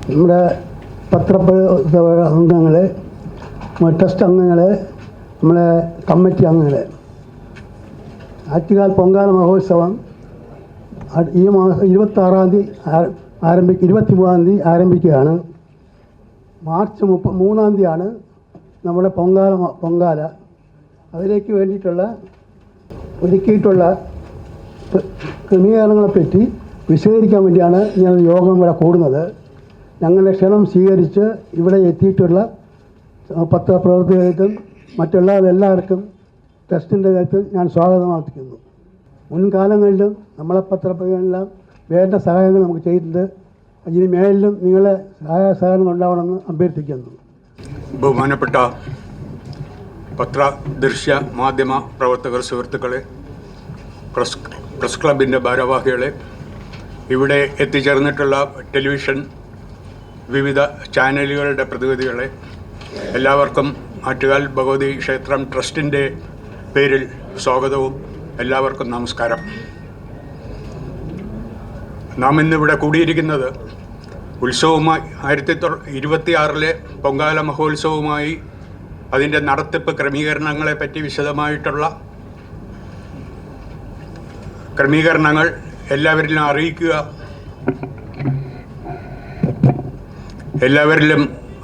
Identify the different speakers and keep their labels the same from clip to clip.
Speaker 1: നമ്മുടെ അംഗങ്ങൾ, ട്രസ്റ്റ് അംഗങ്ങൾ, നമ്മളെ കമ്മിറ്റി അംഗങ്ങൾ. ആറ്റുകാൽ പൊങ്കാല മഹോത്സവം ഈ മാസം 26-ാം തീയതി 23-ാം തീയതി ആരംഭിക്കുകയാണ്. മാർച്ച് 3-ാം തീയതിയാണ് നമ്മുടെ പൊങ്കാല. അതിലേക്ക് വേണ്ടിയിട്ടുള്ള ഒരുക്കിയിട്ടുള്ള ക്രമീകരണങ്ങളെപ്പറ്റി വിശദീകരിക്കാൻ വേണ്ടിയാണ് ഞാൻ യോഗം ഇവിടെ കൂടുന്നത്. ഞങ്ങളുടെ ക്ഷണം സ്വീകരിച്ച് ഇവിടെ എത്തിയിട്ടുള്ള പത്രപ്രവർത്തകർക്കും എല്ലാവർക്കും ട്രസ്റ്റിൻ്റെ കാര്യത്തിൽ ഞാൻ സ്വാഗതം അർപ്പിക്കുന്നു. മുൻകാലങ്ങളിലും നമ്മളെ പത്രപ്രവർത്തകരെല്ലാം വേണ്ട സഹായങ്ങൾ നമുക്ക് ചെയ്തിട്ടുണ്ട്. ഇനി മേലിലും നിങ്ങളെ സഹായം ഉണ്ടാവണമെന്ന് അഭ്യർത്ഥിക്കുന്നു.
Speaker 2: ബഹുമാനപ്പെട്ട പത്ര, ദൃശ്യ, മാധ്യമ പ്രവർത്തകർ സുഹൃത്തുക്കളെ, പ്രസ് ക്ലബിൻ്റെ ഭാരവാഹികളെ, ഇവിടെ എത്തിച്ചേർന്നിട്ടുള്ള ടെലിവിഷൻ വിവിധ ചാനലുകളുടെ പ്രതിനിധികളെ, എല്ലാവർക്കും ആറ്റുകാൽ ഭഗവതി ക്ഷേത്രം ട്രസ്റ്റിൻ്റെ പേരിൽ സ്വാഗതവും എല്ലാവർക്കും നമസ്കാരം. നാം ഇന്നിവിടെ കൂടിയിരിക്കുന്നത് ഉത്സവവുമായി 1926 പൊങ്കാല മഹോത്സവവുമായി അതിൻ്റെ നടത്തിപ്പ് ക്രമീകരണങ്ങളെപ്പറ്റി വിശദമായിട്ടുള്ള ക്രമീകരണങ്ങൾ എല്ലാവരിലും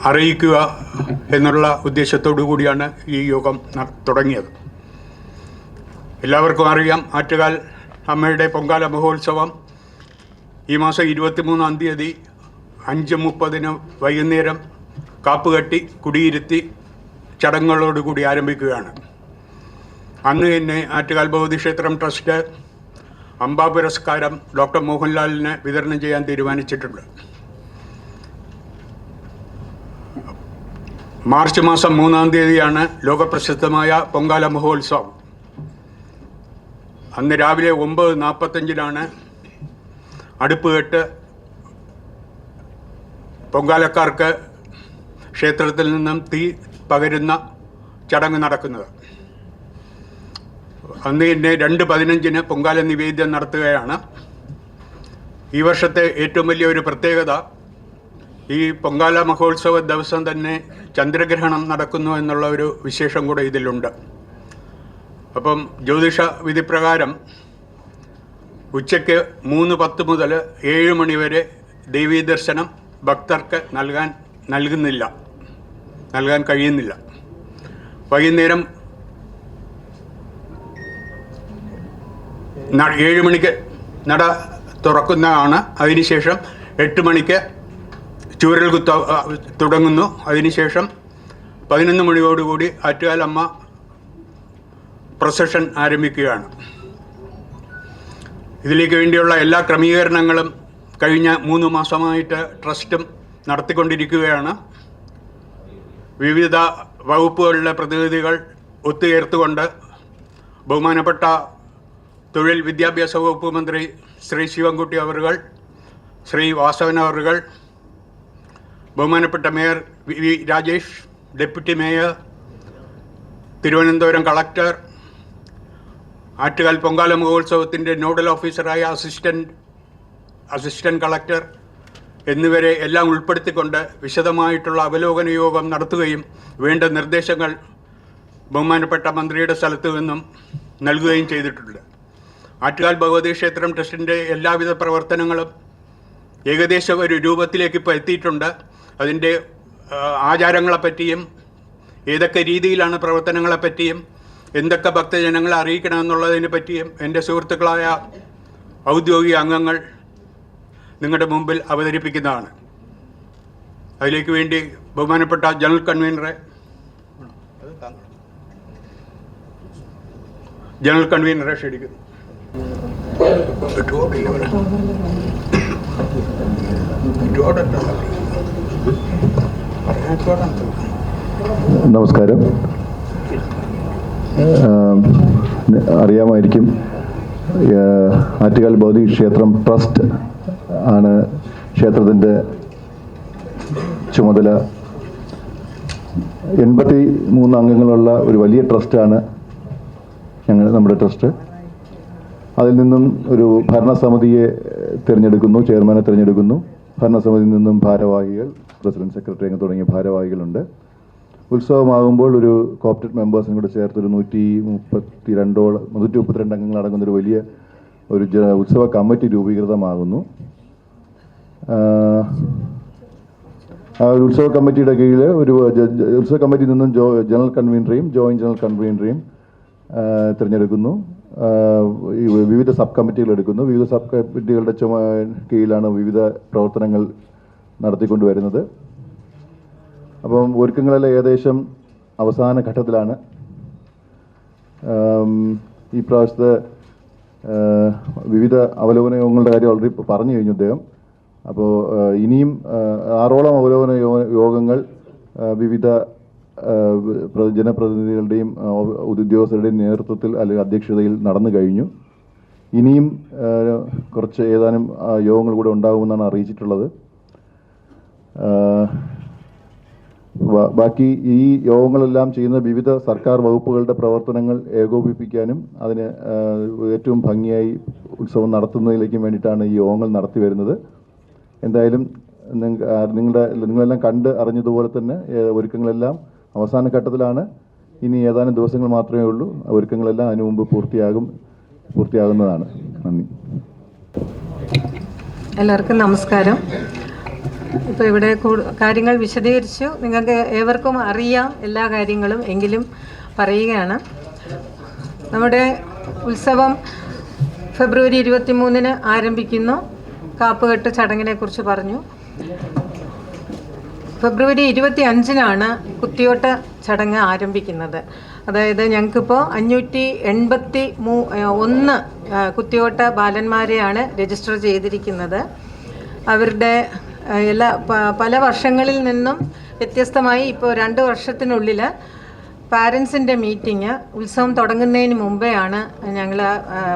Speaker 2: അറിയിക്കുക എന്നുള്ള ഉദ്ദേശത്തോടു കൂടിയാണ് ഈ യോഗം തുടങ്ങിയത്. എല്ലാവർക്കും അറിയാം, ആറ്റുകാൽ അമ്മയുടെ പൊങ്കാല മഹോത്സവം ഈ മാസം 23-ാം തീയതി 5:30 വൈകുന്നേരം കാപ്പുകെട്ടി കുടിയിരുത്തി ചടങ്ങുകളോടുകൂടി ആരംഭിക്കുകയാണ്. അന്ന് തന്നെ ആറ്റുകാൽ ഭഗവതി ക്ഷേത്രം ട്രസ്റ്റ് അംബാ പുരസ്കാരം ഡോക്ടർ മോഹൻലാലിന് വിതരണം ചെയ്യാൻ തീരുമാനിച്ചിട്ടുണ്ട്. മാർച്ച് മാസം 3-ാം തീയതിയാണ് ലോകപ്രസിദ്ധമായ പൊങ്കാല മഹോത്സവം. അന്ന് രാവിലെ 9:45 അടുപ്പ് കെട്ട് പൊങ്കാലക്കാർക്ക് ക്ഷേത്രത്തിൽ നിന്നും തീ പകരുന്ന ചടങ്ങ് നടക്കുന്നത്. അന്ന് തന്നെ 2:15 പൊങ്കാല നിവേദ്യം നടത്തുകയാണ്. ഈ വർഷത്തെ ഏറ്റവും വലിയ ഒരു പ്രത്യേകത, ഈ പൊങ്കാല മഹോത്സവ ദിവസം തന്നെ ചന്ദ്രഗ്രഹണം നടക്കുന്നു എന്നുള്ള ഒരു വിശേഷം കൂടെ ഇതിലുണ്ട്. അപ്പം ജ്യോതിഷ വിധിപ്രകാരം ഉച്ചയ്ക്ക് 3:10 മുതൽ 7 മണി വരെ ദേവീ ദർശനം ഭക്തർക്ക് നൽകാൻ കഴിയുന്നില്ല. വൈകുന്നേരം 7 മണിക്ക് നട തുറക്കുന്നതാണ്. അതിനുശേഷം 8 മണിക്ക് ചൂരൽ കുത്ത തുടങ്ങുന്നു. അതിനുശേഷം 11 മണിയോടുകൂടി ആറ്റുകാൽ അമ്മ പ്രൊസഷൻ ആരംഭിക്കുകയാണ്. ഇതിലേക്ക് വേണ്ടിയുള്ള എല്ലാ ക്രമീകരണങ്ങളും കഴിഞ്ഞ 3 മാസമായിട്ട് ട്രസ്റ്റും നടത്തിക്കൊണ്ടിരിക്കുകയാണ്. വിവിധ വകുപ്പുകളിലെ പ്രതിനിധികൾ ഒത്തുചേർത്തുകൊണ്ട് ബഹുമാനപ്പെട്ട തൊഴിൽ വിദ്യാഭ്യാസ വകുപ്പ് മന്ത്രി ശ്രീ ശിവൻകുട്ടി അവറുകൾ, ശ്രീ വാസവൻ അവറുകൾ, ബഹുമാനപ്പെട്ട mayor V Rajesh, deputy mayor, Thiruvananthapuram collector, Attukal Pongala മഹോത്സവത്തിൻ്റെ നോഡൽ ഓഫീസറായ അസിസ്റ്റന്റ് കളക്ടർ എന്നിവരെ എല്ലാം ഉൾപ്പെടുത്തിക്കൊണ്ട് വിശദമായിട്ടുള്ള അവലോകന യോഗം നടത്തുകയും വേണ്ട നിർദ്ദേശങ്ങൾ ബഹുമാനപ്പെട്ട മന്ത്രിയുടെ സ്ഥലത്തു നിന്നും നൽകുകയും ചെയ്തിട്ടുണ്ട്. ആറ്റുകാൽ ഭഗവതി ക്ഷേത്രം ട്രസ്റ്റിൻ്റെ എല്ലാവിധ പ്രവർത്തനങ്ങളും ഏകദേശം ഒരു രൂപത്തിലേക്ക് ഇപ്പോൾ എത്തിയിട്ടുണ്ട്. അതിൻ്റെ ആചാരങ്ങളെപ്പറ്റിയും ഏതൊക്കെ രീതിയിലാണ് പ്രവർത്തനങ്ങളെപ്പറ്റിയും എന്തൊക്കെ ഭക്തജനങ്ങളെ അറിയിക്കണമെന്നുള്ളതിനെ പറ്റിയും എൻ്റെ സുഹൃത്തുക്കളായ ഔദ്യോഗിക അംഗങ്ങൾ നിങ്ങളുടെ മുമ്പിൽ അവതരിപ്പിക്കുന്നതാണ്. അതിലേക്ക് വേണ്ടി ബഹുമാനപ്പെട്ട ജനറൽ കൺവീനറെ ക്ഷണിക്കുന്നു.
Speaker 3: നമസ്കാരം. അറിയാമായിരിക്കും, ആറ്റുകാൽ ഭഗവതി ക്ഷേത്രം ട്രസ്റ്റ് ആണ് ക്ഷേത്രത്തിൻ്റെ ചുമതല. 83 അംഗങ്ങളുള്ള ഒരു വലിയ ട്രസ്റ്റാണ് നമ്മുടെ ട്രസ്റ്റ്. അതിൽ നിന്നും ഒരു ഭരണസമിതിയെ തിരഞ്ഞെടുക്കുന്നു, ചെയർമാനെ തിരഞ്ഞെടുക്കുന്നു, ഭരണസമിതിയിൽ നിന്നും ഭാരവാഹികൾ, പ്രസിഡന്റ്, സെക്രട്ടറി അങ്ങനെ തുടങ്ങിയ ഭാരവാഹികളുണ്ട്. ഉത്സവമാകുമ്പോൾ ഒരു കോർപ്പറേറ്റ് മെമ്പേഴ്സിനും കൂടെ ചേർത്തൊരു 132 അംഗങ്ങൾ അടങ്ങുന്നൊരു വലിയ ഒരു ഉത്സവ കമ്മിറ്റി രൂപീകൃതമാകുന്നു. ആ ഒരു ഉത്സവ കമ്മിറ്റിയുടെ കീഴിൽ ഒരു ഉത്സവ കമ്മിറ്റിയിൽ നിന്നും ജനറൽ കൺവീനറെയും ജോയിന്റ് ജനറൽ കൺവീനറെയും തിരഞ്ഞെടുക്കുന്നു. വിവിധ സബ് കമ്മിറ്റികൾ എടുക്കുന്നു. വിവിധ സബ് കമ്മിറ്റികളുടെ കീഴിലാണ് വിവിധ പ്രവർത്തനങ്ങൾ നടത്തിക്കൊണ്ടുവരുന്നത്. അപ്പം ഒരുക്കങ്ങളെല്ലാം ഏകദേശം അവസാന ഘട്ടത്തിലാണ്. ഈ പ്രാവശ്യത്തെ വിവിധ അവലോകന യോഗങ്ങളുടെ കാര്യം ഓൾറെഡി പറഞ്ഞു കഴിഞ്ഞു അദ്ദേഹം. അപ്പോൾ ഇനിയും 6ഓളം അവലോകന യോഗങ്ങൾ വിവിധ ജനപ്രതിനിധികളുടെയും ഉദ്യോഗസ്ഥരുടെയും നേതൃത്വത്തിൽ അല്ലെങ്കിൽ അധ്യക്ഷതയിൽ നടന്നു കഴിഞ്ഞു. ഇനിയും കുറച്ച് ഏതാനും യോഗങ്ങൾ കൂടെ ഉണ്ടാകുമെന്നാണ് അറിയിച്ചിട്ടുള്ളത്. ബാക്കി ഈ യോഗങ്ങളെല്ലാം ചെയ്യുന്ന വിവിധ സർക്കാർ വകുപ്പുകളുടെ പ്രവർത്തനങ്ങൾ ഏകോപിപ്പിക്കാനും അതിന് ഏറ്റവും ഭംഗിയായി ഉത്സവം നടത്തുന്നതിലേക്കും വേണ്ടിയിട്ടാണ് ഈ യോഗങ്ങൾ നടത്തി വരുന്നത്. എന്തായാലും നിങ്ങളെല്ലാം കണ്ട് അറിഞ്ഞതുപോലെ തന്നെ ഒരുക്കങ്ങളെല്ലാം അവസാന ഘട്ടത്തിലാണ്. ഇനി ഏതാനും ദിവസങ്ങൾ മാത്രമേ ഉള്ളൂ. ഒരുക്കങ്ങളെല്ലാം അതിനു മുമ്പ് പൂർത്തിയാകുന്നതാണ്. നന്ദി.
Speaker 4: എല്ലാവർക്കും നമസ്കാരം. ഇപ്പോൾ ഇവിടെ കാര്യങ്ങൾ വിശദീകരിച്ചു. നിങ്ങൾക്ക് ഏവർക്കും അറിയാം എല്ലാ കാര്യങ്ങളും, എങ്കിലും പറയുകയാണ്. നമ്മുടെ ഉത്സവം ഫെബ്രുവരി 23 ആരംഭിക്കുന്നു. കാപ്പുകെട്ട് ചടങ്ങിനെ കുറിച്ച് പറഞ്ഞു. ഫെബ്രുവരി 25 കുത്തിയോട്ട ചടങ്ങ് ആരംഭിക്കുന്നത്. അതായത് ഞങ്ങൾക്കിപ്പോൾ 581 കുത്തിയോട്ട ബാലന്മാരെയാണ് രജിസ്റ്റർ ചെയ്തിരിക്കുന്നത്. അവരുടെ പല വർഷങ്ങളിൽ നിന്നും വ്യത്യസ്തമായി ഇപ്പോൾ 2 വർഷത്തിനുള്ളിൽ പാരൻസിൻ്റെ മീറ്റിംഗ് ഉത്സവം തുടങ്ങുന്നതിന് മുമ്പെയാണ് ഞങ്ങൾ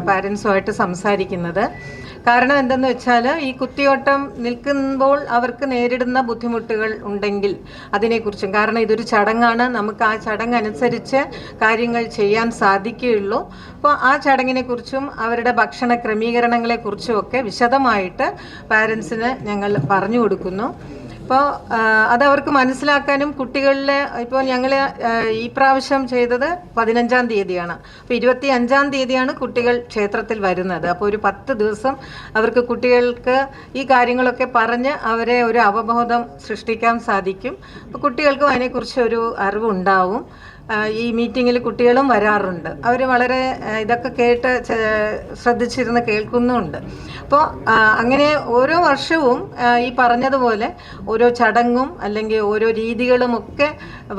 Speaker 4: പാരൻസുമായിട്ട് സംസാരിക്കുന്നത്. കാരണം എന്തെന്ന് വെച്ചാൽ ഈ കുത്തിയോട്ടം നിൽക്കുമ്പോൾ അവർക്ക് നേരിടുന്ന ബുദ്ധിമുട്ടുകൾ ഉണ്ടെങ്കിൽ അതിനെക്കുറിച്ചും, കാരണം ഇതൊരു ചടങ്ങാണ്, നമുക്ക് ആ ചടങ്ങനുസരിച്ച് കാര്യങ്ങൾ ചെയ്യാൻ സാധിക്കുകയുള്ളൂ. അപ്പോൾ ആ ചടങ്ങിനെക്കുറിച്ചും അവരുടെ ഭക്ഷണ ക്രമീകരണങ്ങളെക്കുറിച്ചും ഒക്കെ വിശദമായിട്ട് പാരൻസിന് ഞങ്ങൾ പറഞ്ഞു കൊടുക്കുന്നു. അപ്പോൾ അതവർക്ക് മനസ്സിലാക്കാനും കുട്ടികളിലെ ഇപ്പോൾ ഞങ്ങൾ ഈ പ്രാവശ്യം ചെയ്തത് 15-ാം തീയതിയാണ്. അപ്പോൾ 25-ാം തീയതിയാണ് കുട്ടികൾ ക്ഷേത്രത്തിൽ വരുന്നത്. അപ്പോൾ ഒരു 10 ദിവസം അവർക്ക് കുട്ടികൾക്ക് ഈ കാര്യങ്ങളൊക്കെ പറഞ്ഞ് അവരെ ഒരു അവബോധം സൃഷ്ടിക്കാൻ സാധിക്കും. അപ്പോൾ കുട്ടികൾക്കും അതിനെക്കുറിച്ച് ഒരു അറിവുണ്ടാവും. ഈ മീറ്റിങ്ങിൽ കുട്ടികളും വരാറുണ്ട്. അവർ വളരെ ഇതൊക്കെ കേട്ട് ശ്രദ്ധിച്ചിരുന്ന് കേൾക്കുന്നുമുണ്ട്. അപ്പോൾ അങ്ങനെ ഓരോ വർഷവും ഈ പറഞ്ഞതുപോലെ ഓരോ ചടങ്ങും അല്ലെങ്കിൽ ഓരോ രീതികളുമൊക്കെ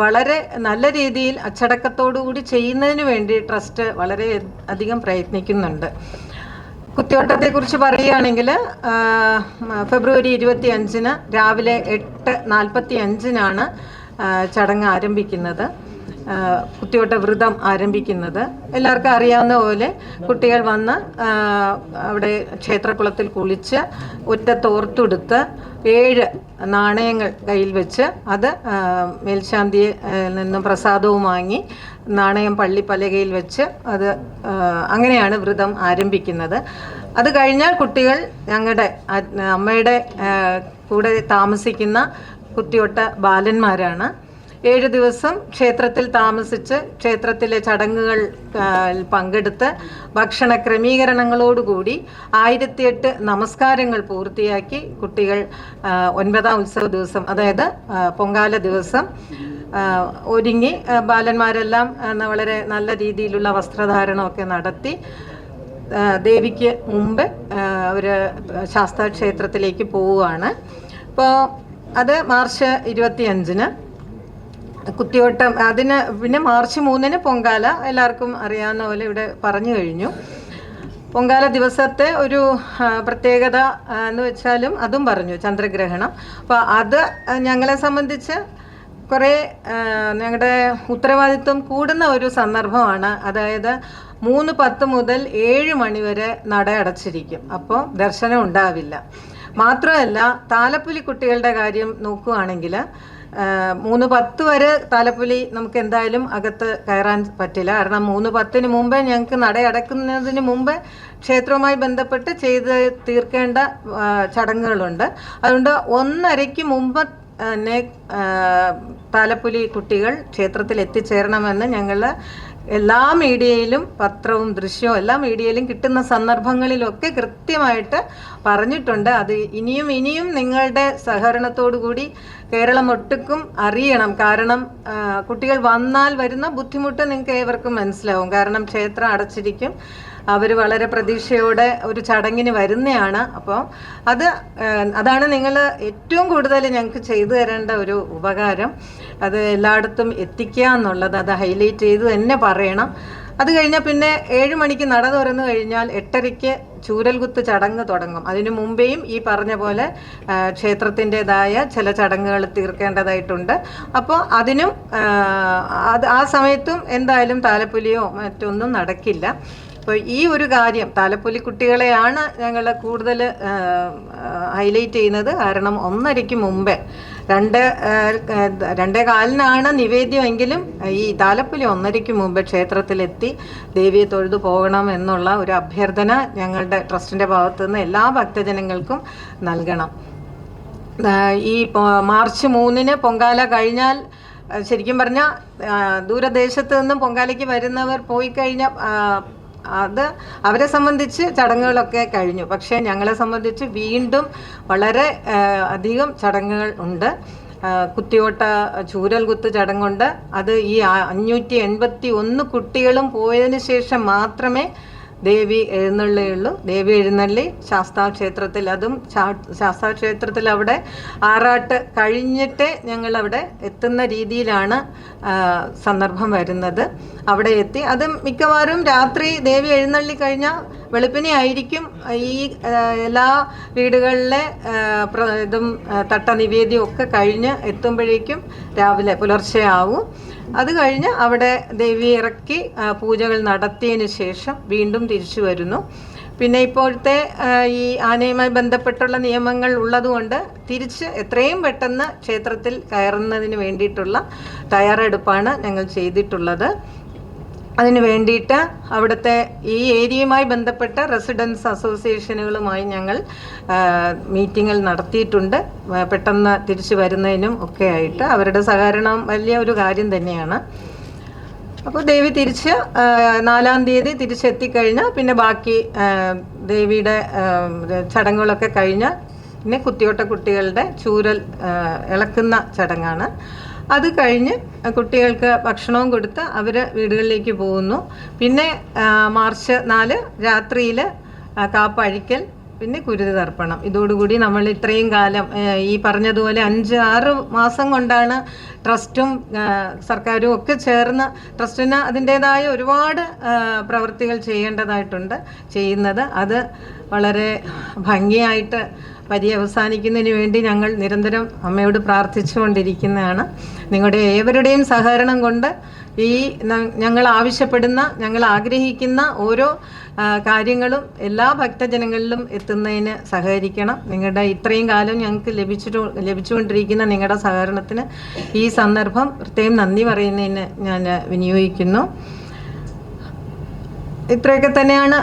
Speaker 4: വളരെ നല്ല രീതിയിൽ അച്ചടക്കത്തോടു കൂടി ചെയ്യുന്നതിന് വേണ്ടി ട്രസ്റ്റ് വളരെ അധികം പ്രയത്നിക്കുന്നുണ്ട്. കുത്തിയോട്ടത്തെക്കുറിച്ച് പറയുകയാണെങ്കിൽ ഫെബ്രുവരി 25 രാവിലെ 8:45 ചടങ്ങ് ആരംഭിക്കുന്നത്. കുത്തിയോട്ട വ്രതം ആരംഭിക്കുന്നത്. എല്ലാവർക്കും അറിയാവുന്ന പോലെ കുട്ടികൾ വന്ന് അവിടെ ക്ഷേത്രക്കുളത്തിൽ കുളിച്ച് ഒറ്റ തോർത്തുടുത്ത് 7 നാണയങ്ങൾ കയ്യിൽ വെച്ച് അത് മേൽശാന്തിയിൽ നിന്നും പ്രസാദവും വാങ്ങി നാണയം പള്ളിപ്പലകയിൽ വെച്ച് അത് അങ്ങനെയാണ് വ്രതം ആരംഭിക്കുന്നത്. അത് കഴിഞ്ഞാൽ കുട്ടികൾ ഞങ്ങളുടെ അമ്മയുടെ കൂടെ താമസിക്കുന്ന കുത്തിയോട്ട ബാലന്മാരാണ്. 7 ദിവസം ക്ഷേത്രത്തിൽ താമസിച്ച് ക്ഷേത്രത്തിലെ ചടങ്ങുകൾ പങ്കെടുത്ത് ഭക്ഷണ ക്രമീകരണങ്ങളോടുകൂടി 1008 നമസ്കാരങ്ങൾ പൂർത്തിയാക്കി കുട്ടികൾ 9ാം ഉത്സവ ദിവസം, അതായത് പൊങ്കാല ദിവസം ഒരുങ്ങി ബാലന്മാരെല്ലാം വളരെ നല്ല രീതിയിലുള്ള വസ്ത്രധാരണമൊക്കെ നടത്തി ദേവിക്ക് മുമ്പ് അവർ ശാസ്താ ക്ഷേത്രത്തിലേക്ക് പോവുകയാണ്. അപ്പോൾ അത് മാർച്ച് 25 കുത്തിയോട്ടം. അതിന് പിന്നെ മാർച്ച് 3 പൊങ്കാല. എല്ലാവർക്കും അറിയാവുന്ന പോലെ ഇവിടെ പറഞ്ഞു കഴിഞ്ഞു. പൊങ്കാല ദിവസത്തെ ഒരു പ്രത്യേകത എന്ന് വെച്ചാലും അതും പറഞ്ഞു, ചന്ദ്രഗ്രഹണം. അപ്പോൾ അത് ഞങ്ങളെ സംബന്ധിച്ച് കുറേ ഞങ്ങളുടെ ഉത്തരവാദിത്വം കൂടുന്ന ഒരു സന്ദർഭമാണ്. അതായത് 3:10 മുതൽ 7 മണി വരെ നട അടച്ചിരിക്കും. അപ്പോൾ ദർശനം ഉണ്ടാവില്ല. മാത്രമല്ല താലപ്പൊലി കുട്ടികളുടെ കാര്യം നോക്കുകയാണെങ്കിൽ 3:10 വരെ താലപ്പൊലി നമുക്ക് എന്തായാലും അകത്ത് കയറാൻ പറ്റില്ല. കാരണം 3:10 മുമ്പേ ഞങ്ങൾക്ക് നട അടക്കുന്നതിന് മുമ്പേ ക്ഷേത്രവുമായി ബന്ധപ്പെട്ട് ചെയ്ത് തീർക്കേണ്ട ചടങ്ങുകളുണ്ട്. അതുകൊണ്ട് 1:30 മുമ്പ് തന്നെ താലപ്പൊലി കുട്ടികൾ ക്ഷേത്രത്തിൽ എത്തിച്ചേരണമെന്ന് ഞങ്ങൾ എല്ലാ മീഡിയയിലും, പത്രവും ദൃശ്യവും എല്ലാ മീഡിയയിലും കിട്ടുന്ന സന്ദർഭങ്ങളിലൊക്കെ കൃത്യമായിട്ട് പറഞ്ഞിട്ടുണ്ട്. അത് ഇനിയും നിങ്ങളുടെ സഹകരണത്തോടു കൂടി കേരളം ഒട്ടുക്കും അറിയണം. കാരണം കുട്ടികൾ വന്നാൽ വരുന്ന ബുദ്ധിമുട്ട് നിങ്ങൾക്ക് ഏവർക്കും മനസ്സിലാവും. കാരണം ക്ഷേത്രം അടച്ചിരിക്കും, അവർ വളരെ പ്രതീക്ഷയോടെ ഒരു ചടങ്ങിന് വരുന്നതാണ്. അപ്പോൾ അതാണ് നിങ്ങൾ ഏറ്റവും കൂടുതൽ ഞങ്ങൾക്ക് ചെയ്തു തരേണ്ട ഒരു ഉപകാരം. അത് എല്ലായിടത്തും എത്തിക്കുക എന്നുള്ളത്, അത് ഹൈലൈറ്റ് ചെയ്ത് തന്നെ പറയണം. അത് കഴിഞ്ഞാൽ പിന്നെ 7 മണിക്ക് നട തുറന്നു കഴിഞ്ഞാൽ 8:30 ചൂരൽകുത്ത് ചടങ്ങ് തുടങ്ങും. അതിനു മുമ്പേയും ഈ പറഞ്ഞ പോലെ ക്ഷേത്രത്തിൻ്റെതായ ചില ചടങ്ങുകൾ തീർക്കേണ്ടതായിട്ടുണ്ട്. അപ്പോൾ അതിനും ആ സമയത്തും എന്തായാലും താലപ്പൊലിയോ മറ്റൊന്നും നടക്കില്ല. അപ്പോൾ ഈ ഒരു കാര്യം താലപ്പൊലി കുട്ടികളെയാണ് ഞങ്ങൾ കൂടുതൽ ഹൈലൈറ്റ് ചെയ്യുന്നത്. കാരണം 1:30 മുമ്പേ 2:15 നിവേദ്യമെങ്കിലും ഈ താലപ്പൊലി 1:30 മുമ്പ് ക്ഷേത്രത്തിലെത്തി ദേവിയെ തൊഴുതു പോകണം എന്നുള്ള ഒരു അഭ്യർത്ഥന ഞങ്ങളുടെ ട്രസ്റ്റിൻ്റെ ഭാഗത്തുനിന്ന് എല്ലാ ഭക്തജനങ്ങൾക്കും നൽകണം. ഈ മാർച്ച് 3 പൊങ്കാല കഴിഞ്ഞാൽ, ശരിക്കും പറഞ്ഞാൽ ദൂരദേശത്ത് നിന്നും പൊങ്കാലയ്ക്ക് വരുന്നവർ പോയി കഴിഞ്ഞാൽ അത് അവരെ സംബന്ധിച്ച് ചടങ്ങുകളൊക്കെ കഴിഞ്ഞു. പക്ഷേ ഞങ്ങളെ സംബന്ധിച്ച് വീണ്ടും വളരെ അധികം ചടങ്ങുകൾ ഉണ്ട്. കുത്തിയോട്ട ചൂരൽകുത്ത് ചടങ്ങുണ്ട്. അത് ഈ 581 കുട്ടികളും പോയതിന് ശേഷം മാത്രമേ ദേവി എഴുന്നള്ളിയുള്ളൂ. ദേവി എഴുന്നള്ളി ശാസ്താവ് ക്ഷേത്രത്തിൽ, അതും ശാസ്താവ് ക്ഷേത്രത്തിൽ അവിടെ ആറാട്ട് കഴിഞ്ഞിട്ടേ ഞങ്ങളവിടെ എത്തുന്ന രീതിയിലാണ് സന്ദർഭം വരുന്നത്. അവിടെ എത്തി അത് മിക്കവാറും രാത്രി ദേവി എഴുന്നള്ളി കഴിഞ്ഞാൽ വെളുപ്പിനെ ആയിരിക്കും ഈ എല്ലാ വീടുകളിലെ തട്ടനിവേദ്യം ഒക്കെ കഴിഞ്ഞ് എത്തുമ്പോഴേക്കും രാവിലെ പുലർച്ചെ ആവും. അത് കഴിഞ്ഞ് അവിടെ ദേവി ഇറക്കി പൂജകൾ നടത്തിയതിന് ശേഷം വീണ്ടും തിരിച്ചു വരുന്നു. പിന്നെ ഇപ്പോഴത്തെ ഈ ആനയുമായി ബന്ധപ്പെട്ടുള്ള നിയമങ്ങൾ ഉള്ളതുകൊണ്ട് തിരിച്ച് എത്രയും പെട്ടെന്ന് ക്ഷേത്രത്തിൽ കയറുന്നതിന് വേണ്ടിയിട്ടുള്ള തയ്യാറെടുപ്പാണ് ഞങ്ങൾ ചെയ്തിട്ടുള്ളത്. അതിന് വേണ്ടിയിട്ട് അവിടുത്തെ ഈ ഏരിയയുമായി ബന്ധപ്പെട്ട റെസിഡൻസ് അസോസിയേഷനുകളുമായി ഞങ്ങൾ മീറ്റിങ്ങുകൾ നടത്തിയിട്ടുണ്ട്. പെട്ടെന്ന് തിരിച്ചു വരുന്നതിനും ഒക്കെ ആയിട്ട് അവരുടെ സഹകരണം വലിയ ഒരു കാര്യം തന്നെയാണ്. അപ്പോൾ ദേവി തിരിച്ച് 4-ാം തീയതി തിരിച്ചെത്തിക്കഴിഞ്ഞാൽ പിന്നെ ബാക്കി ദേവിയുടെ ചടങ്ങുകളൊക്കെ കഴിഞ്ഞ് പിന്നെ കുത്തിയോട്ട കുട്ടികളുടെ ചൂരൽ ഇളക്കുന്ന ചടങ്ങാണ്. അത് കഴിഞ്ഞ് കുട്ടികൾക്ക് ഭക്ഷണവും കൊടുത്ത് അവർ വീടുകളിലേക്ക് പോകുന്നു. പിന്നെ മാർച്ച് 4 രാത്രിയിൽ കാപ്പഴിക്കൽ, പിന്നെ കുരുതി തർപ്പണം. ഇതോടുകൂടി നമ്മൾ ഇത്രയും കാലം ഈ പറഞ്ഞതുപോലെ 5-6 മാസം കൊണ്ടാണ് ട്രസ്റ്റും സർക്കാരും ഒക്കെ ചേർന്ന് ട്രസ്റ്റിന് അതിൻ്റേതായ ഒരുപാട് പ്രവൃത്തികൾ ചെയ്യുന്നത്. അത് വളരെ ഭംഗിയായിട്ട് പര്യവസാനിക്കുന്നതിന് വേണ്ടി ഞങ്ങൾ നിരന്തരം അമ്മയോട് പ്രാർത്ഥിച്ചുകൊണ്ടിരിക്കുന്നതാണ്. നിങ്ങളുടെ ഏവരുടെയും സഹകരണം കൊണ്ട് ഈ ഞങ്ങൾ ആവശ്യപ്പെടുന്ന, ഞങ്ങൾ ആഗ്രഹിക്കുന്ന ഓരോ കാര്യങ്ങളും എല്ലാ ഭക്തജനങ്ങളിലും എത്തുന്നതിന് സഹകരിക്കണം. നിങ്ങളുടെ ഇത്രയും കാലം ഞങ്ങൾക്ക് ലഭിച്ചുകൊണ്ടിരിക്കുന്ന നിങ്ങളുടെ സഹകരണത്തിന് ഈ സന്ദർഭം പ്രത്യേകം നന്ദി പറയുന്നതിന് ഞാൻ വിനിയോഗിക്കുന്നു. ഇത്രയൊക്കെ തന്നെയാണ്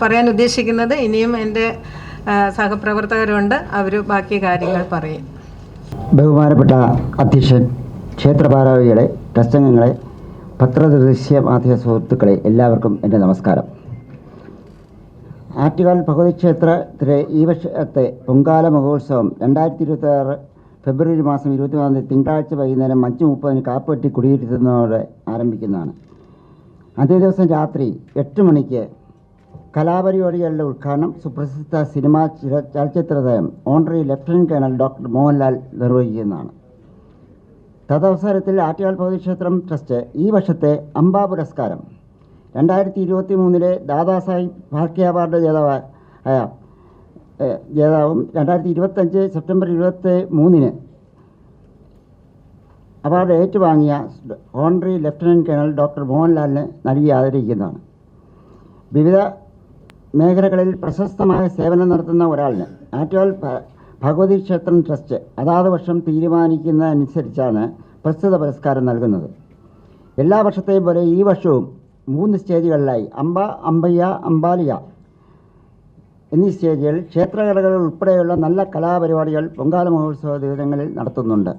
Speaker 4: പറയാൻ ഉദ്ദേശിക്കുന്നത്. ഇനിയും എൻ്റെ സഹപ്രവർത്തകരുണ്ട്, അവർ ബാക്കി കാര്യങ്ങൾ പറയും.
Speaker 5: ബഹുമാനപ്പെട്ട അധ്യക്ഷൻ, ക്ഷേത്രഭാരവാഹികളെ, ട്രസ്റ്റംഗങ്ങളെ, പത്രദൃശ്യ മാധ്യമ സുഹൃത്തുക്കളെ, എല്ലാവർക്കും എൻ്റെ നമസ്കാരം. ആറ്റുകാൽ ഭഗവതി ക്ഷേത്രത്തിലെ ഈ വർഷത്തെ പൊങ്കാല മഹോത്സവം 2026 ഫെബ്രുവരി മാസം 24 തിങ്കളാഴ്ച വൈകുന്നേരം 5:30 കാപ്പട്ടി കുടിയിരുത്തുന്നതോടെ ആരംഭിക്കുന്നതാണ്. അതേ ദിവസം രാത്രി 8 മണിക്ക് കലാപരിപാടികളുടെ ഉദ്ഘാടനം സുപ്രസിദ്ധ സിനിമാ ചലച്ചിത്ര താരം honorary lieutenant colonel doctor Mohanlal നിർവഹിക്കുന്നതാണ്. തദവസരത്തിൽ ആറ്റുകാൽ ഭഗവതി ക്ഷേത്രം ട്രസ്റ്റ് ഈ വർഷത്തെ അംബ പുരസ്കാരം 2023 ദാദാസാഹിബ് ഫാൽക്കെ അവാർഡ് ജേതാവും 2025 സെപ്റ്റംബർ 23 അവാർഡ് ഏറ്റുവാങ്ങിയ ഓണററി ലഫ്റ്റനന്റ് കേണൽ ഡോക്ടർ മോഹൻലാലിന് നൽകി ആദരിക്കുന്നതാണ്. വിവിധ മേഖലകളിൽ പ്രശസ്തമായ സേവനം നടത്തുന്ന ഒരാളിന് ആറ്റുകാൽ ഭഗവതി ക്ഷേത്രം ട്രസ്റ്റ് അതാത് വർഷം തീരുമാനിക്കുന്നതനുസരിച്ചാണ് പ്രസ്തുത പുരസ്കാരം നൽകുന്നത്. എല്ലാ വർഷത്തെയും പോലെ ഈ വർഷവും 3 സ്റ്റേജുകളിലായി അംബ, അമ്പയ്യ, അമ്പാലിക എന്നീ സ്റ്റേജുകളിൽ ക്ഷേത്രകലകൾ ഉൾപ്പെടെയുള്ള നല്ല കലാപരിപാടികൾ പൊങ്കാല മഹോത്സവ ദിവസങ്ങളിൽ നടത്തുന്നുണ്ട്.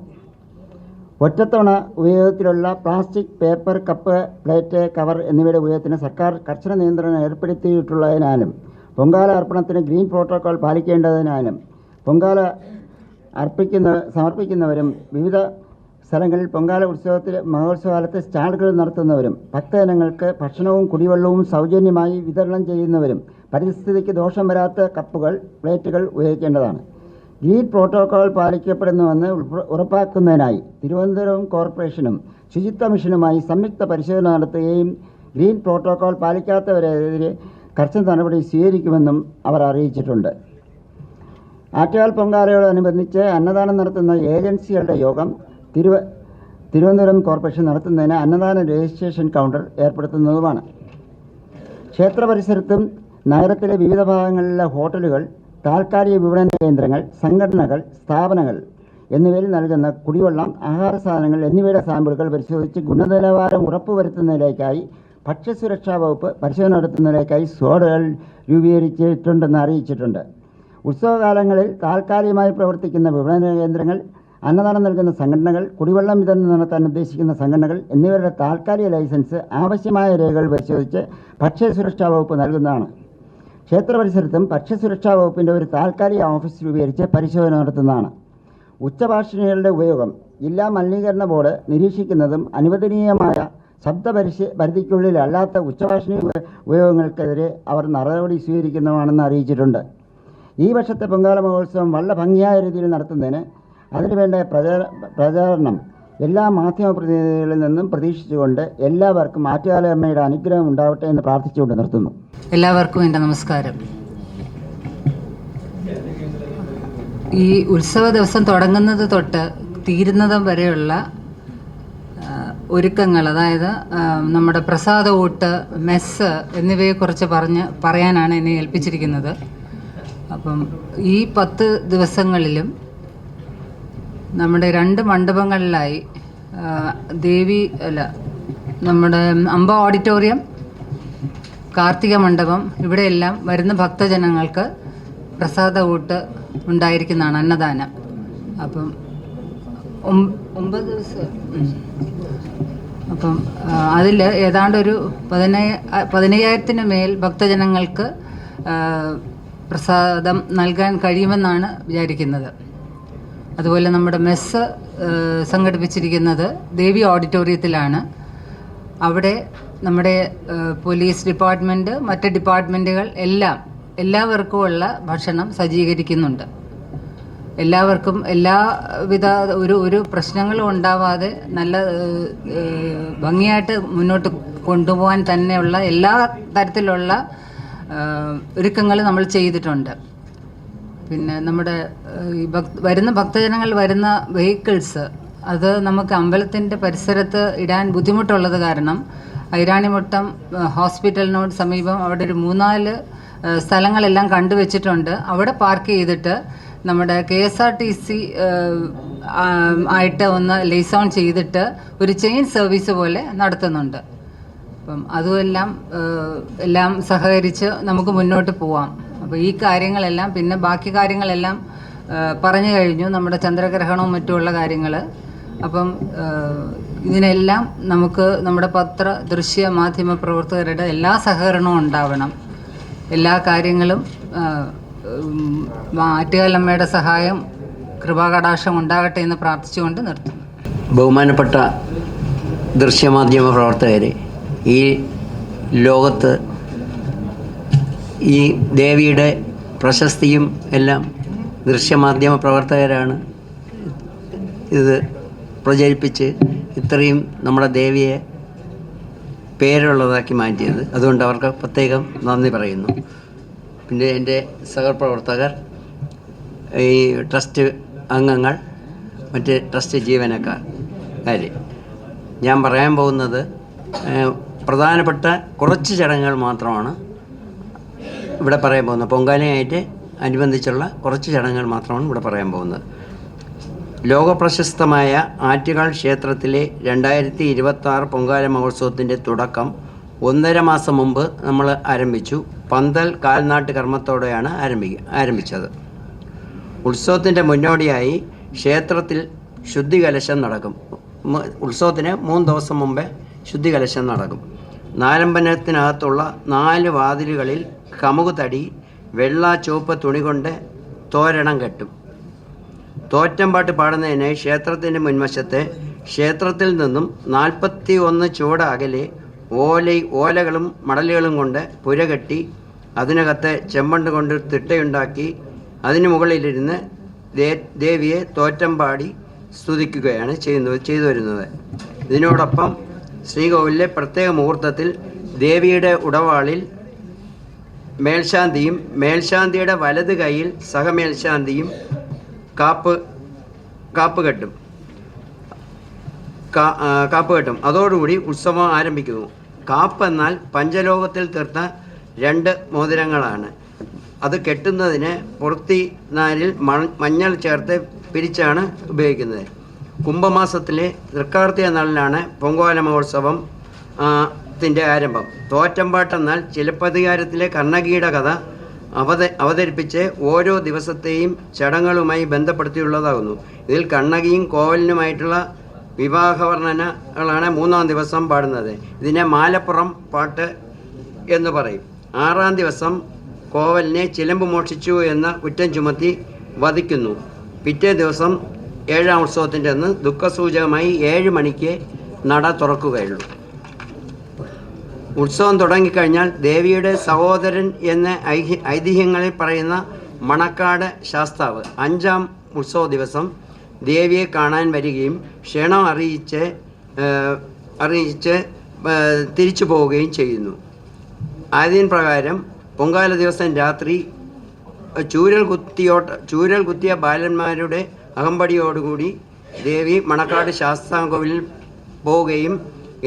Speaker 5: ഒറ്റത്തവണ ഉപയോഗത്തിലുള്ള plastic, paper, cup, plate, cover എന്നിവയുടെ ഉപയോഗത്തിന് സർക്കാർ കർശന നിയന്ത്രണം ഏർപ്പെടുത്തിയിട്ടുള്ളതിനാലും പൊങ്കാല അർപ്പണത്തിന് ഗ്രീൻ പ്രോട്ടോക്കോൾ പാലിക്കേണ്ടതിനാലും പൊങ്കാല സമർപ്പിക്കുന്നവരും വിവിധ സ്ഥലങ്ങളിൽ പൊങ്കാല മഹോത്സവകാലത്ത് സ്റ്റാളുകൾ നടത്തുന്നവരും ഭക്തജനങ്ങൾക്ക് ഭക്ഷണവും കുടിവെള്ളവും സൗജന്യമായി വിതരണം ചെയ്യുന്നവരും പരിസ്ഥിതിക്ക് ദോഷം വരാത്ത കപ്പുകൾ, പ്ലേറ്റുകൾ ഉപയോഗിക്കേണ്ടതാണ്. ഗ്രീൻ പ്രോട്ടോക്കോൾ പാലിക്കപ്പെടുന്നുവെന്ന് ഉറപ്പാക്കുന്നതിനായി തിരുവനന്തപുരം കോർപ്പറേഷനും ശുചിത്വ മിഷനുമായി സംയുക്ത പരിശോധന നടത്തുകയും ഗ്രീൻ പ്രോട്ടോക്കോൾ പാലിക്കാത്തവരെതിരെ കർശന നടപടി സ്വീകരിക്കുമെന്നും അവർ അറിയിച്ചിട്ടുണ്ട്. ആറ്റുകാൽ പൊങ്കാലയോടനുബന്ധിച്ച് അന്നദാനം നടത്തുന്ന ഏജൻസികളുടെ യോഗം തിരുവനന്തപുരം കോർപ്പറേഷൻ നടത്തുന്നതിന് അന്നദാന രജിസ്ട്രേഷൻ കൗണ്ടർ ഏർപ്പെടുത്തുന്നതുമാണ്. ക്ഷേത്ര പരിസരത്തും നഗരത്തിലെ വിവിധ ഭാഗങ്ങളിലെ ഹോട്ടലുകൾ, താൽക്കാലിക വിപണന കേന്ദ്രങ്ങൾ, സംഘടനകൾ, സ്ഥാപനങ്ങൾ എന്നിവയിൽ നൽകുന്ന കുടിവെള്ളം, ആഹാര സാധനങ്ങൾ എന്നിവയുടെ സാമ്പിളുകൾ പരിശോധിച്ച് ഗുണനിലവാരം ഉറപ്പുവരുത്തുന്നതിലേക്കായി ഭക്ഷ്യസുരക്ഷാ വകുപ്പ് പരിശോധന നടത്തുന്നതിലേക്കായി സ്ക്വാഡുകൾ രൂപീകരിച്ചിട്ടുണ്ടെന്ന് അറിയിച്ചിട്ടുണ്ട്. ഉത്സവകാലങ്ങളിൽ താൽക്കാലികമായി പ്രവർത്തിക്കുന്ന വിപണന കേന്ദ്രങ്ങൾ, അന്നദാനം നൽകുന്ന സംഘടനകൾ, കുടിവെള്ളം വിതരണം നടത്താൻ ഉദ്ദേശിക്കുന്ന സംഘടനകൾ എന്നിവരുടെ താൽക്കാലിക ലൈസൻസ് ആവശ്യമായ രേഖകൾ പരിശോധിച്ച് ഭക്ഷ്യസുരക്ഷാ വകുപ്പ് നൽകുന്നതാണ്. ക്ഷേത്ര പരിസരത്തും ഭക്ഷ്യസുരക്ഷാ വകുപ്പിൻ്റെ ഒരു താൽക്കാലിക ഓഫീസ് രൂപീകരിച്ച് പരിശോധന നടത്തുന്നതാണ്. ഉച്ചഭാഷിണികളുടെ ഉപയോഗം ജില്ലാ മലിനീകരണ ബോർഡ് നിരീക്ഷിക്കുന്നതും അനുവദനീയമായ പരിധിക്കുള്ളിൽ അല്ലാത്ത ഉച്ചഭാഷിണി ഉപയോഗങ്ങൾക്കെതിരെ അവർ നടപടി സ്വീകരിക്കുന്നതാണെന്ന് അറിയിച്ചിട്ടുണ്ട്. ഈ വർഷത്തെ പൊങ്കാല മഹോത്സവം വളരെ ഭംഗിയായ രീതിയിൽ നടത്തുന്നതിന് അതിനുവേണ്ട പ്രചാരണം എല്ലാ മാധ്യമപ്രതിനിധികളിൽ നിന്നും പ്രതീക്ഷിച്ചുകൊണ്ട് എല്ലാവർക്കും ആറ്റുകാലമ്മയുടെ അനുഗ്രഹം ഉണ്ടാവട്ടെ എന്ന് പ്രാർത്ഥിച്ചുകൊണ്ട് നിർത്തുന്നു.
Speaker 6: എല്ലാവർക്കും എൻ്റെ നമസ്കാരം. ഈ ഉത്സവ ദിവസം തുടങ്ങുന്നത് തൊട്ട് തീരുന്നതും വരെയുള്ള ഒരുക്കങ്ങൾ, അതായത് നമ്മുടെ പ്രസാദ ഊട്ട്, മെസ്സ് എന്നിവയെക്കുറിച്ച് പറയാനാണ് എന്നെ ഏൽപ്പിച്ചിരിക്കുന്നത്. അപ്പം ഈ 10 ദിവസങ്ങളിലും നമ്മുടെ 2 മണ്ഡപങ്ങളിലായി നമ്മുടെ അമ്പ ഓഡിറ്റോറിയം, കാർത്തിക മണ്ഡപം, ഇവിടെയെല്ലാം വരുന്ന ഭക്തജനങ്ങൾക്ക് പ്രസാദ ഊട്ട് ഉണ്ടായിരിക്കുന്നതാണ്, അന്നദാനം. അപ്പം 9 ദിവസം. അപ്പം അതിൽ ഏതാണ്ടൊരു 15,000-ന് മേൽ ഭക്തജനങ്ങൾക്ക് പ്രസാദം നൽകാൻ കഴിയുമെന്നാണ് വിചാരിക്കുന്നത്. അതുപോലെ നമ്മുടെ മെസ്സ് സംഘടിപ്പിച്ചിരിക്കുന്നത് ദേവി ഓഡിറ്റോറിയത്തിലാണ്. അവിടെ നമ്മുടെ പോലീസ് ഡിപ്പാർട്ട്മെൻറ്റ്, മറ്റ് ഡിപ്പാർട്ട്മെൻറ്റുകൾ എല്ലാവർക്കുമുള്ള ഭക്ഷണം സജ്ജീകരിക്കുന്നുണ്ട്. എല്ലാവർക്കും എല്ലാവിധ ഒരു പ്രശ്നങ്ങളും ഉണ്ടാവാതെ നല്ല ഭംഗിയായിട്ട് മുന്നോട്ട് കൊണ്ടുപോകാൻ തന്നെയുള്ള എല്ലാ തരത്തിലുള്ള ഒരുക്കങ്ങൾ നമ്മൾ ചെയ്തിട്ടുണ്ട്. പിന്നെ നമ്മുടെ ഈ വരുന്ന ഭക്തജനങ്ങൾ വരുന്ന വെഹിക്കിൾസ്, അത് നമുക്ക് അമ്പലത്തിൻ്റെ പരിസരത്ത് ഇടാൻ ബുദ്ധിമുട്ടുള്ളത് കാരണം ഐരാണിമുട്ടം ഹോസ്പിറ്റലിനോട് സമീപം അവിടെ ഒരു 3-4 സ്ഥലങ്ങളെല്ലാം കണ്ടുവച്ചിട്ടുണ്ട്. അവിടെ പാർക്ക് ചെയ്തിട്ട് നമ്മുടെ KSRTC ആയിട്ട് ഒന്ന് ലേസ് ഓൺ ചെയ്തിട്ട് ഒരു ചെയിൻ സർവീസ് പോലെ നടത്തുന്നുണ്ട്. അപ്പം എല്ലാം സഹകരിച്ച് നമുക്ക് മുന്നോട്ട് പോവാം. അപ്പോൾ ഈ കാര്യങ്ങളെല്ലാം, പിന്നെ ബാക്കി കാര്യങ്ങളെല്ലാം പറഞ്ഞു കഴിഞ്ഞു, നമ്മുടെ ചന്ദ്രഗ്രഹണവും മറ്റുമുള്ള കാര്യങ്ങൾ. അപ്പം ഇതിനെല്ലാം നമുക്ക് നമ്മുടെ പത്ര, ദൃശ്യ, മാധ്യമ പ്രവർത്തകരുടെ എല്ലാ സഹകരണവും ഉണ്ടാവണം. എല്ലാ കാര്യങ്ങളും ആറ്റുകാലമ്മയുടെ സഹായം, കൃപാകടാക്ഷം ഉണ്ടാകട്ടെ എന്ന് പ്രാർത്ഥിച്ചുകൊണ്ട് നിർത്തുന്നു.
Speaker 7: ബഹുമാനപ്പെട്ട ദൃശ്യമാധ്യമ പ്രവർത്തകരെ, ഈ ലോകത്ത് ഈ ദേവിയുടെ പ്രശസ്തിയും എല്ലാം ദൃശ്യമാധ്യമ പ്രവർത്തകരാണ് ഇത് പ്രചരിപ്പിച്ച് ഇത്രയും നമ്മുടെ ദേവിയെ പേരുള്ളതാക്കി മാറ്റിയത്. അതുകൊണ്ട് അവർക്ക് പ്രത്യേകം നന്ദി പറയുന്നു. പിന്നെ എൻ്റെ സഹപ്രവർത്തകർ, ഈ ട്രസ്റ്റ് അംഗങ്ങൾ, മറ്റ് ട്രസ്റ്റ് ജീവനക്കാർ, ഞാൻ പറയാൻ പോകുന്നത് പ്രധാനപ്പെട്ട കുറച്ച് ചടങ്ങുകൾ മാത്രമാണ് ഇവിടെ പറയാൻ പോകുന്നത്. പൊങ്കാലയായിട്ട് അനുബന്ധിച്ചുള്ള കുറച്ച് ചടങ്ങുകൾ മാത്രമാണ് ഇവിടെ പറയാൻ പോകുന്നത്. ലോകപ്രശസ്തമായ ആറ്റുകാൽ ക്ഷേത്രത്തിലെ 2026 പൊങ്കാല മഹോത്സവത്തിൻ്റെ തുടക്കം 1.5 മാസം മുമ്പ് നമ്മൾ ആരംഭിച്ചു. പന്തൽ കാൽനാട്ട് കർമ്മത്തോടെയാണ് ആരംഭിച്ചത്. ഉത്സവത്തിൻ്റെ മുന്നോടിയായി ക്ഷേത്രത്തിൽ ശുദ്ധികലശം നടക്കും. ഉത്സവത്തിന് 3 ദിവസം മുമ്പേ ശുദ്ധികലശം നടക്കും. നാലമ്പലത്തിനകത്തുള്ള 4 വാതിലുകളിൽ കമുക് തടി വെള്ള ചുവപ്പ് തുണി കൊണ്ട് തോരണം കെട്ടും. തോറ്റമ്പാട്ട് പാടുന്നതിനായി ക്ഷേത്രത്തിൻ്റെ മുൻവശത്തെ ക്ഷേത്രത്തിൽ നിന്നും 41 ചുവട് അകലെ ഓലകളും മടലുകളും കൊണ്ട് പുരകെട്ടി അതിനകത്ത് ചെമ്മണ്ണ് കൊണ്ട് തിട്ടയുണ്ടാക്കി അതിന് മുകളിലിരുന്ന് ദേവിയെ തോറ്റം പാടി സ്തുതിക്കുകയാണ് ചെയ്തു വരുന്നത്. ഇതിനോടൊപ്പം ശ്രീകോവിലിലെ പ്രത്യേക മുഹൂർത്തത്തിൽ ദേവിയുടെ ഉടവാളിൽ മേൽശാന്തിയും മേൽശാന്തിയുടെ വലത് കൈയിൽ സഹമേൽശാന്തിയും കാപ്പ് കെട്ടും. അതോടുകൂടി ഉത്സവം ആരംഭിക്കുന്നു. കാപ്പ് എന്നാൽ പഞ്ചലോകത്തിൽ തീർത്ത 2 മോതിരങ്ങളാണ്. അത് കെട്ടുന്നതിന് പുറത്തി നാരിൽ മഞ്ഞൾ ചേർത്ത് പിരിച്ചാണ് ഉപയോഗിക്കുന്നത്. കുംഭമാസത്തിലെ തൃക്കാർത്തിക നാളിലാണ് പൊങ്കാല മഹോത്സവം ത്തിൻ്റെ ആരംഭം. തോറ്റമ്പാട്ടെന്നാൽ ചിലപ്പതികാരത്തിലെ കർണകിയുടെ കഥ അവതരിപ്പിച്ച് ഓരോ ദിവസത്തെയും ചടങ്ങുകളുമായി ബന്ധപ്പെടുത്തിയുള്ളതാകുന്നു. ഇതിൽ കണ്ണകിയും കോവലിനുമായിട്ടുള്ള വിവാഹ വർണ്ണനകളാണ് 3-ാം ദിവസം പാടുന്നത്. ഇതിനെ മാലപ്പുറം പാട്ട് എന്ന് പറയും. 6-ാം ദിവസം കോവലിനെ ചിലമ്പ് മോഷ്ടിച്ചു എന്ന കുറ്റം ചുമത്തി വധിക്കുന്നു. പിറ്റേ ദിവസം 7-ാം ഉത്സവത്തിൻ്റെ അന്ന് ദുഃഖസൂചകമായി 7 മണിക്ക് നട തുറക്കുകയുള്ളൂ. ഉത്സവം തുടങ്ങിക്കഴിഞ്ഞാൽ ദേവിയുടെ സഹോദരൻ എന്ന ഐതിഹ്യങ്ങളിൽ പറയുന്ന മണക്കാട് ശാസ്താവ് 5-ാം ഉത്സവ ദിവസം ദേവിയെ കാണാൻ വരികയും ക്ഷണം അറിയിച്ച് തിരിച്ചു പോവുകയും ചെയ്യുന്നു. ആദ്യം പ്രകാരം പൊങ്കാല ദിവസം രാത്രി ചൂരൽ കുത്തിയ ബാലന്മാരുടെ അകമ്പടിയോടുകൂടി ദേവി മണക്കാട് ശാസ്താംകോവിലിൽ പോവുകയും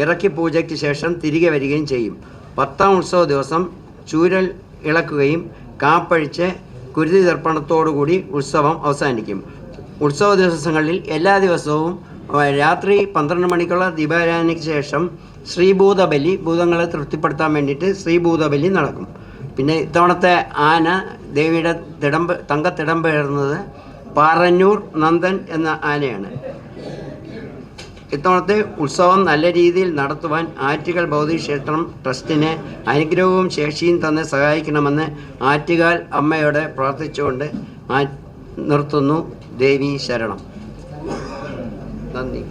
Speaker 7: ഇറക്കി പൂജയ്ക്ക് ശേഷം തിരികെ വരികയും ചെയ്യും. 10-ാം ഉത്സവ ദിവസം ചൂരൽ ഇളക്കുകയും കാപ്പഴിച്ച് കുരുതി തർപ്പണത്തോടുകൂടി ഉത്സവം അവസാനിക്കും. ഉത്സവ ദിവസങ്ങളിൽ എല്ലാ ദിവസവും രാത്രി 12 മണിക്കുള്ള ദീപാരാധനയ്ക്ക് ശേഷം ശ്രീഭൂതബലി, ഭൂതങ്ങളെ തൃപ്തിപ്പെടുത്താൻ വേണ്ടിയിട്ട് ശ്രീഭൂതബലി നടക്കും. പിന്നെ ഇത്തവണത്തെ ആന ദേവിയുടെ തങ്കത്തിടമ്പേറുന്നത് പാറന്നൂർ നന്ദൻ എന്ന ആനയാണ്. ഇത്തവണത്തെ ഉത്സവം നല്ല രീതിയിൽ നടത്തുവാൻ ആറ്റുകാൽ ഭൗതികക്ഷേത്രം ട്രസ്റ്റിന് അനുഗ്രഹവും ശേഷിയും തന്ന് സഹായിക്കണമെന്ന് ആറ്റുകാൽ അമ്മയോട് പ്രാർത്ഥിച്ചുകൊണ്ട് നിർത്തുന്നു. ദേവി ശരണം. നന്ദി.